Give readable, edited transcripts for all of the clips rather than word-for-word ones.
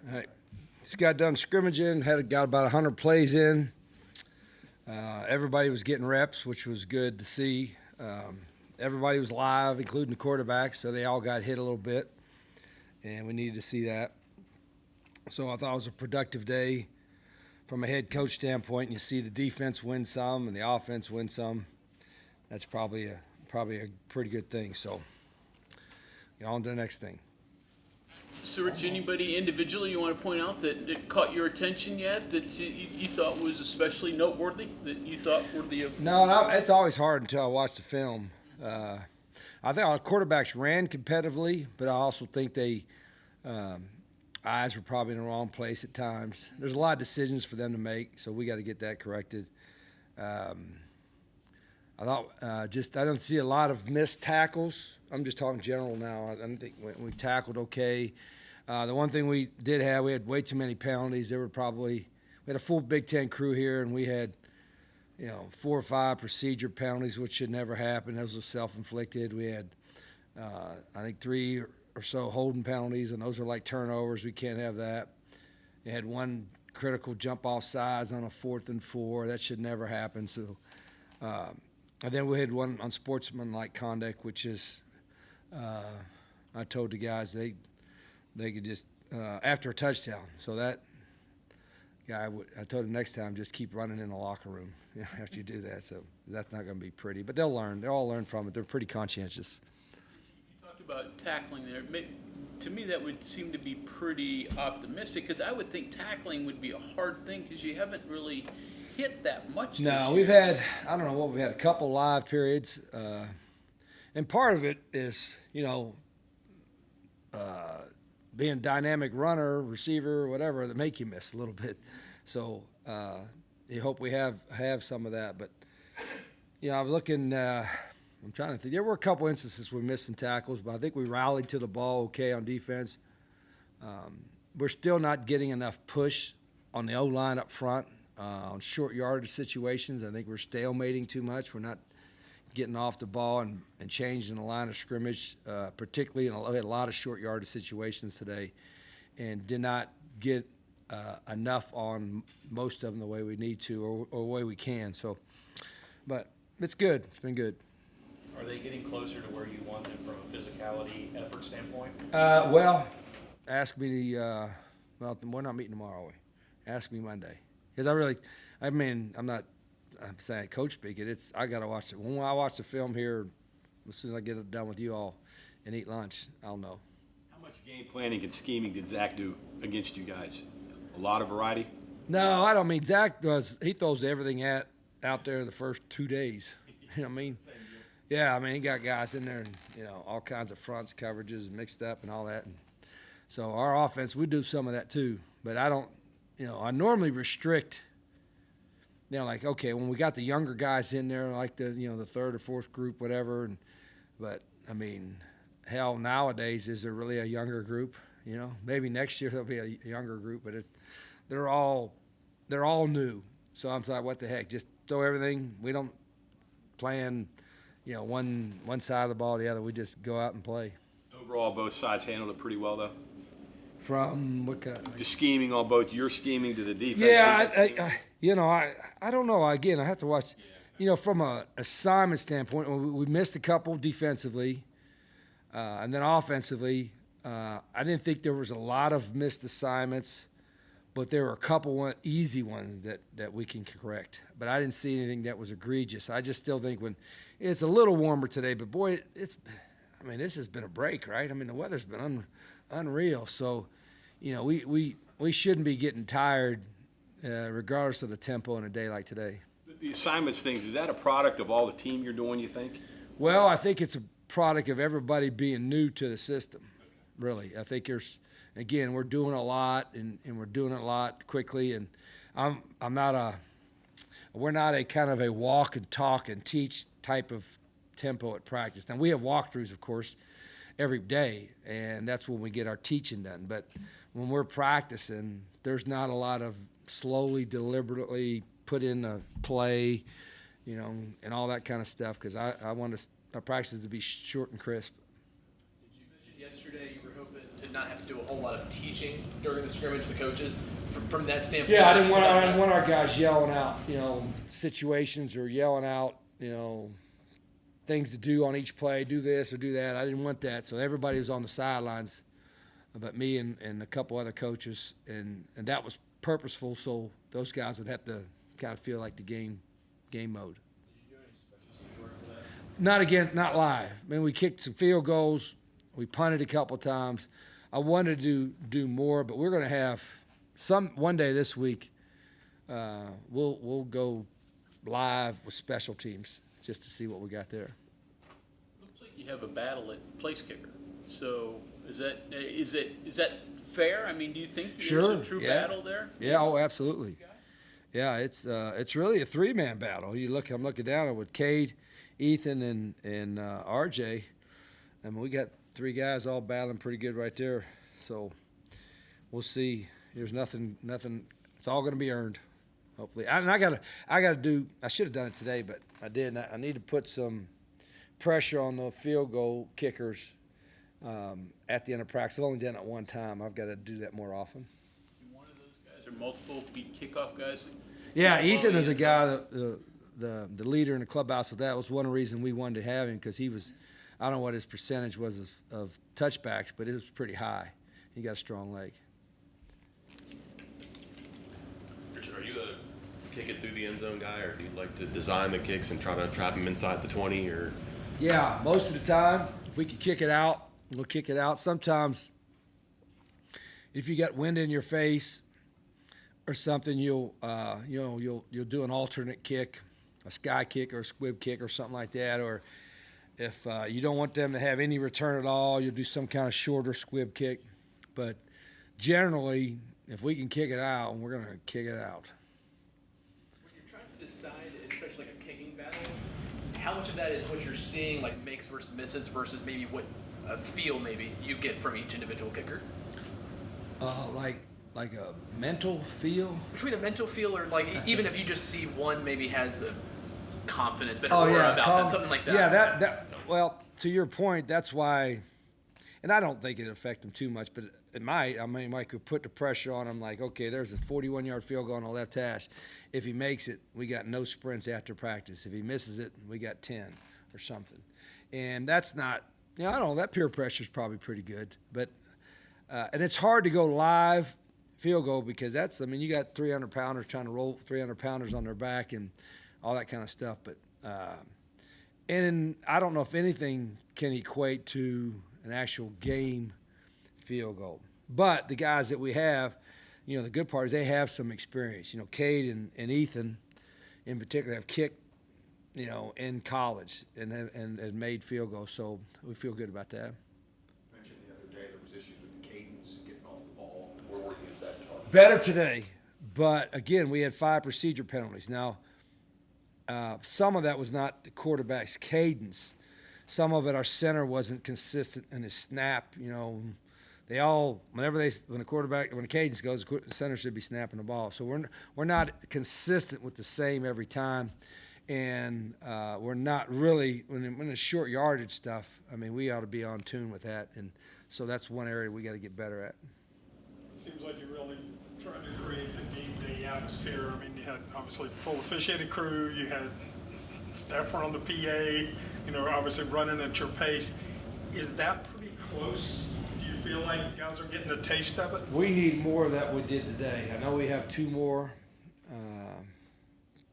All right. Just got done scrimmaging, got about 100 plays in. Everybody was getting reps, which was good to see. Everybody was live, including the quarterbacks, so they all got hit a little bit, and we needed to see that. So I thought it was a productive day from a head coach standpoint. And you see the defense win some and the offense win some. That's probably a pretty good thing. So, on to the next thing. So, Rich, anybody individually you want to point out that caught your attention yet that you thought was especially noteworthy, that you thought worthy of? No, it's always hard until I watch the film. I think our quarterbacks ran competitively, but I also think they eyes were probably in the wrong place at times. There's a lot of decisions for them to make, so we got to get that corrected. I thought I don't see a lot of missed tackles. I'm just talking general now. I don't think we tackled okay. The one thing we did have, we had way too many penalties. We had a full Big Ten crew here, and we had 4 or 5 procedure penalties, which should never happen. Those were self-inflicted. We had, I think, 3 or so holding penalties, and those are like turnovers. We can't have that. We had 1 critical jump off sides on a 4th and 4. That should never happen. So, and then we had 1 on sportsmanlike conduct, which is, I told the guys they could just after a touchdown. So that guy, I told him next time just keep running in the locker room after you do that. So that's not going to be pretty, but they'll learn. They'll all learn from it. They're pretty conscientious. You talked about tackling there. To me, that would seem to be pretty optimistic because I would think tackling would be a hard thing because you haven't really hit that much. No, we've had a couple live periods, and part of it is being a dynamic runner, receiver, whatever that make you miss a little bit. So you hope we have some of that. But I'm looking. I'm trying to think. There were a couple instances we missed some tackles, but I think we rallied to the ball okay on defense. We're still not getting enough push on the O-line up front on short yardage situations. I think we're stalemating too much. We're not getting off the ball and changing the line of scrimmage, particularly we had a lot of short yardage situations today and did not get enough on most of them the way we need to or the way we can. So, but it's good. It's been good. Are they getting closer to where you want them from a physicality effort standpoint? Well, ask me we're not meeting tomorrow, are we? Ask me Monday. Because I'm saying coach speak it. I got to watch it. When I watch the film here, as soon as I get it done with you all and eat lunch, I'll know. How much game planning and scheming did Zach do against you guys? A lot of variety? No, I don't mean Zach does. He throws everything out there the first 2 days. You know what I mean? Yeah, he got guys in there and all kinds of fronts, coverages mixed up and all that. And so our offense, we do some of that too. But I don't. I normally restrict. Like, okay, when we got the younger guys in there, like the 3rd or 4th group, whatever. But hell, nowadays, is there really a younger group? Maybe next year there'll be a younger group, but they're all new. So I'm like, what the heck? Just throw everything. We don't plan, one side of the ball or the other. We just go out and play. Overall, both sides handled it pretty well, though. From what kind? The scheming on both your scheming to the defense. Yeah, I don't know. Again, I have to watch. From a assignment standpoint, we missed a couple defensively, and then offensively, I didn't think there was a lot of missed assignments, but there were a couple easy ones that we can correct. But I didn't see anything that was egregious. I just still think when it's a little warmer today, but boy, this has been a break, right? The weather's been unreal. So, we shouldn't be getting tired, regardless of the tempo in a day like today. The assignments things, is that a product of all the team you're doing, you think? Well, I think it's a product of everybody being new to the system, really. I think we're doing a lot, and we're doing it a lot quickly, and we're not a kind of a walk and talk and teach type of tempo at practice. Now, we have walkthroughs, of course, every day, and that's when we get our teaching done. But when we're practicing, there's not a lot of slowly, deliberately put in a play, and all that kind of stuff, because I want our practices to be short and crisp. Did you mention yesterday you were hoping to to not have to do a whole lot of teaching during the scrimmage, the coaches, from that standpoint? Yeah, I didn't want our guys yelling out, situations or yelling out, things to do on each play, do this or do that. I didn't want that. So everybody was on the sidelines, but me and a couple other coaches, and that was purposeful so those guys would have to kind of feel like the game mode. Not live. I mean, we kicked some field goals. We punted a couple times. I wanted to do more, but we're going to have one day this week. We'll go live with special teams just to see what we got there. Looks like you have a battle at place kicker. So is that fair? I mean, do you think there's a true battle there? Yeah. Oh, absolutely. Yeah, it's really a three-man battle. I'm looking down at with Cade, Ethan, and RJ. I mean, we got three guys all battling pretty good right there. So we'll see. There's nothing. It's all going to be earned, hopefully. I should have done it today, but I didn't. I need to put some pressure on the field goal kickers at the end of practice. I've only done it one time. I've got to do that more often. One of those guys or multiple kickoff guys? Yeah, Ethan is a guy the leader in the clubhouse with that. Was one reason we wanted to have him because he was, I don't know what his percentage was of touchbacks, but it was pretty high. He got a strong leg. Richard, are you a kick it through the end zone guy, or do you like to design the kicks and try to trap them inside the 20? Or Yeah, most of the time, if we can kick it out, we'll kick it out. Sometimes, if you got wind in your face or something, you'll do an alternate kick, a sky kick or a squib kick or something like that. Or if you don't want them to have any return at all, you'll do some kind of shorter squib kick. But generally, if we can kick it out, we're going to kick it out. When you're trying to decide, especially like a kicking battle, how much of that is what you're seeing, like makes versus misses, versus maybe what a feel maybe you get from each individual kicker? Like a mental feel? Between a mental feel or like even if you just see one maybe has a confidence, better Oh, aura yeah, about them, something like that. Yeah, well, to your point, that's why, and I don't think it'd affect him too much, but it might. I mean, Mike could put the pressure on him like, okay, there's a 41-yard field goal on the left hash. If he makes it, we got no sprints after practice. If he misses it, we got 10 or something. And that's not, I don't know, that peer pressure is probably pretty good. But, and it's hard to go live field goal because you got 300-pounders trying to roll 300-pounders on their back and all that kind of stuff. But, and I don't know if anything can equate to an actual game field goal. But the guys that we have, the good part is they have some experience. Cade and Ethan in particular have kicked, in college and made field goals. So we feel good about that. You mentioned the other day there was issues with the cadence getting off the ball. Where were you at that time? Better today. But, again, we had 5 procedure penalties. Now, some of that was not the quarterback's cadence. Some of it, our center wasn't consistent in his snap. They all, when the cadence goes, the center should be snapping the ball. So we're not consistent with the same every time, and we're not really when it's short yardage stuff. I mean, we ought to be on tune with that, and so that's one area we got to get better at. It seems like you're really trying to create the game day atmosphere. I mean, you had obviously full officiated crew, you had staff on the PA, obviously running at your pace. Is that pretty close? Do you feel like guys are getting a taste of it? We need more of that we did today. I know we have 2 more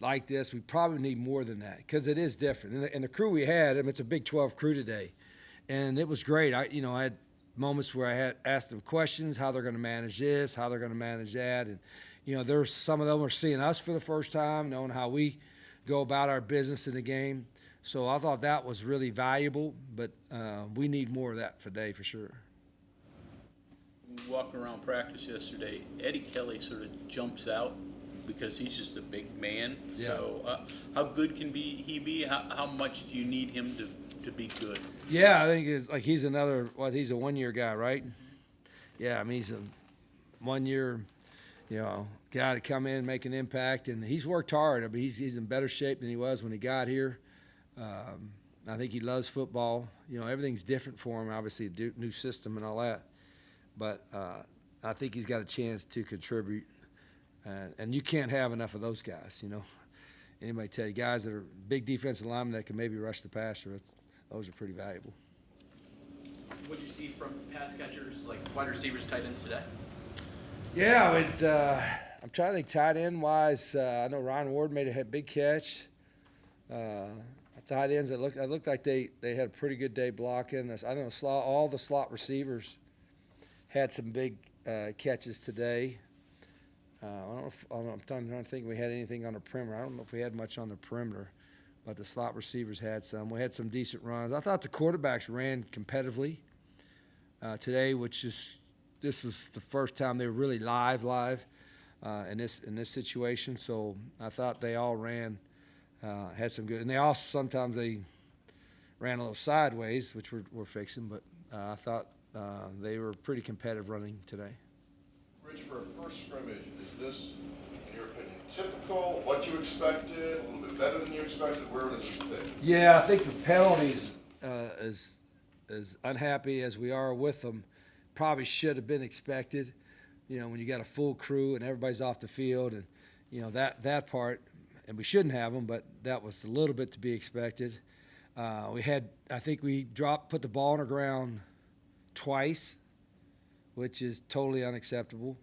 like this. We probably need more than that because it is different. And the crew we had, it's a Big 12 crew today, and it was great. I had moments where I had asked them questions, how they're going to manage this, how they're going to manage that, and there's some of them are seeing us for the first time, knowing how we go about our business in the game. So I thought that was really valuable, but we need more of that today for sure. Walking around practice yesterday, Eddie Kelly sort of jumps out because he's just a big man. Yeah. So how good can he be? How much do you need him to be good? Yeah, I think it's like he's a 1-year guy, right? Yeah, I mean, he's a 1-year, guy to come in and make an impact, and he's worked hard. I mean, he's in better shape than he was when he got here. I think he loves football. Everything's different for him, obviously, new system and all that. but I think he's got a chance to contribute. And you can't have enough of those guys, you know. Anybody tell you guys that are big defensive linemen that can maybe rush the passer, those are pretty valuable. What did you see from pass catchers, like wide receivers, tight ends today? Yeah, I'm trying to think tight end wise. I know Ryan Ward made a big catch. Tight ends, it looked like they had a pretty good day blocking. I know all the slot receivers had some big catches today. I'm trying to think if we had anything on the perimeter. I don't know if we had much on the perimeter, but the slot receivers had some. We had some decent runs. I thought the quarterbacks ran competitively today, this was the first time they were really live in this situation. So I thought they all ran, had some good, and sometimes they ran a little sideways, which we're fixing. But I thought they were pretty competitive running today. Rich, for a first scrimmage, is this, in your opinion, typical, what you expected, a little bit better than you expected? Where does it fit? Yeah, I think the penalties, as unhappy as we are with them, probably should have been expected. You know, when you got a full crew and everybody's off the field, and you know that part, and we shouldn't have them, but that was a little bit to be expected. I think we put the ball on the ground twice, which is totally unacceptable.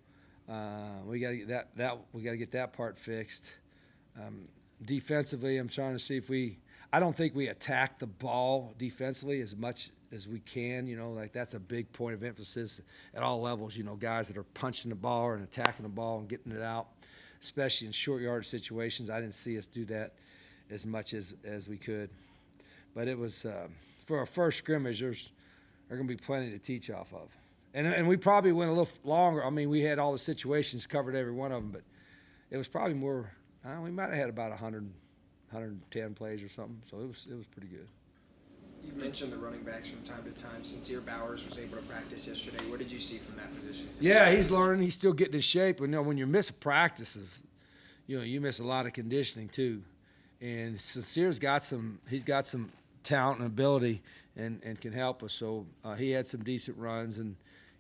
We got to get that part fixed. Defensively, I'm trying to see if I don't think we attack the ball defensively as much as we can. You know, like that's a big point of emphasis at all levels. You know, guys that are punching the ball and attacking the ball and getting it out, especially in short yard situations. I didn't see us do that as much as we could. But it was for our first scrimmage. There's going to be plenty to teach off of. And we probably went a little longer. I mean, we had all the situations covered, every one of them, but it was probably more. We might have had about 110 plays or something, so it was pretty good. You mentioned the running backs from time to time. Sincere Bowers was able to practice yesterday. What did you see from that position today? Yeah, he's learning. He's still getting in shape. And, you know, when you miss practices, you know, you miss a lot of conditioning too. And Sincere's got some talent and ability and can help us. So he had some decent runs. And,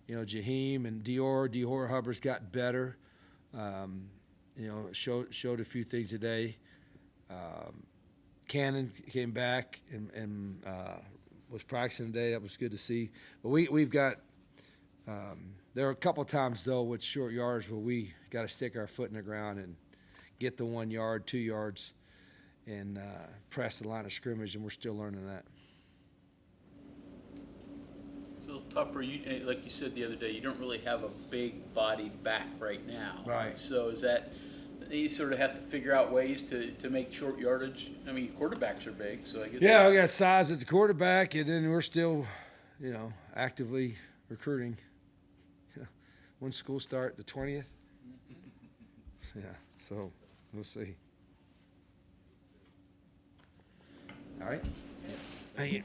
you know, Jaheim and Dior Hubbard's got better. You know, showed a few things today. Cannon came back and was practicing today. That was good to see. But we've got there are a couple times though with short yards where we got to stick our foot in the ground and get the 1 yard, 2 yards, and press the line of scrimmage, and we're still learning that. So Tupper, like you said the other day, you don't really have a big body back right now. Right. So is that you sort of have to figure out ways to make short yardage? I mean, quarterbacks are big, so I guess. Yeah, we got size at the quarterback, and then we're still, you know, actively recruiting. When school start? The 20th? Yeah, so we'll see. All right. Thank you.